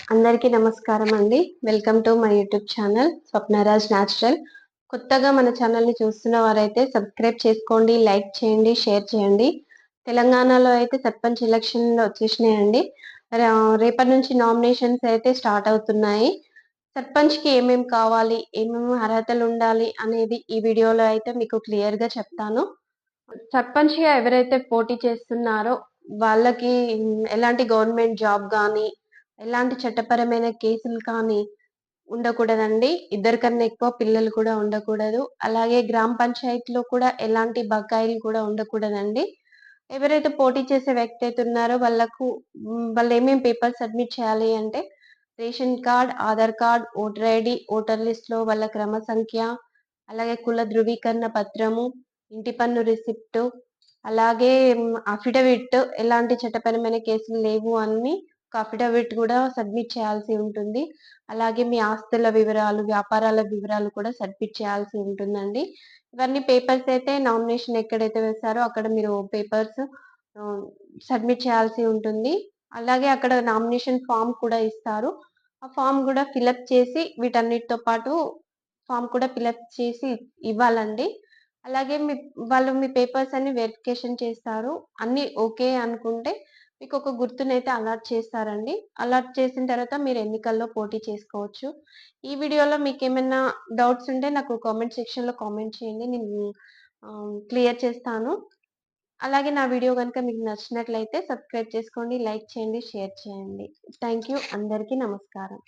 అందరికీ నమస్కారం అండి. Welcome to my YouTube channel Swapnaraj natural. కొత్తగా మన ఛానల్‌ని చూస్తున్న వారైతే సబ్స్క్రైబ్ చేసుకోండి, లైక్ చేయండి, షేర్ చేయండి. తెలంగాణలో అయితే సర్పంచ్ ఎలక్షన్‌లు వచ్చేసినాయండి. రేపటి నుంచి నామినేషన్స్ అయితే స్టార్ట్ అవుతున్నాయి. సర్పంచ్‌కి ఏమేం కావాలి, ఏమేమి అర్హతలు ఉండాలి అనేది ఈ వీడియోలో అయితే మీకు క్లియర్‌గా చెప్తాను. సర్పంచ్‌గా ఎవరైతే పోటీ చేస్తున్నారో వాళ్ళకి ఎలాంటి గవర్నమెంట్ జాబ్ గానీ, ఎలాంటి చట్టపరమైన కేసులు కానీ ఉండకూడదండి. ఇద్దరికన్నా ఎక్కువ పిల్లలు కూడా ఉండకూడదు. అలాగే గ్రామ పంచాయతీలో కూడా ఎలాంటి బకాయిలు కూడా ఉండకూడదండి. ఎవరైతే పోటీ చేసే వ్యక్తి అయితే ఉన్నారో వాళ్ళకు వాళ్ళు ఏమేం పేపర్స్ సబ్మిట్ చేయాలి అంటే, ration card, Aadhaar card, voter ID, voter లిస్ట్‌లో వాళ్ళ క్రమ సంఖ్య, అలాగే కుల ధృవీకరణ పత్రము, ఇంటి పన్ను రిసిప్టు, అలాగే అఫిడవిట్ ఎలాంటి చట్టపరమైన కేసులు లేవు అని ఒక అఫిడవిట్ కూడా సబ్మిట్ చేయాల్సి ఉంటుంది. అలాగే మీ ఆస్తుల వివరాలు, వ్యాపారాల వివరాలు కూడా సబ్మిట్ చేయాల్సి ఉంటుందండి. ఇవన్నీ పేపర్స్ అయితే నామినేషన్ ఎక్కడైతే వేశారో అక్కడ మీరు పేపర్స్ ఆహ్, సబ్మిట్ చేయాల్సి ఉంటుంది. అలాగే అక్కడ నామినేషన్ ఫార్మ్ కూడా ఇస్తారు. ఆ ఫార్మ్ గూడా ఫిలప్ చేసి వీటన్నిటితో పాటు ఫార్మ్ కూడా ఫిలప్ చేసి ఇవ్వాలండి. అలాగే వాళ్ళు మీ పేపర్స్ అన్ని వెరిఫికేషన్ చేస్తారు. అన్నీ ఓకే అనుకుంటే మీకొక గుర్తునైతే అలాట్ చేస్తారండి. అలాట్ చేసిన తర్వాత మీరు ఎన్నికల్లో పోటీ చేసుకోవచ్చు. ఈ వీడియోలో మీకేమైనా డౌట్స్ ఉంటే నాకు కామెంట్ సెక్షన్‌లో కామెంట్ చేయండి. నేను క్లియర్ చేస్తాను. అలాగే నా వీడియో గనుక మీకు నచ్చినట్లయితే సబ్స్క్రైబ్ చేసుకోండి, లైక్ చేయండి, షేర్ చేయండి. Thank you. అందరికీ నమస్కారం.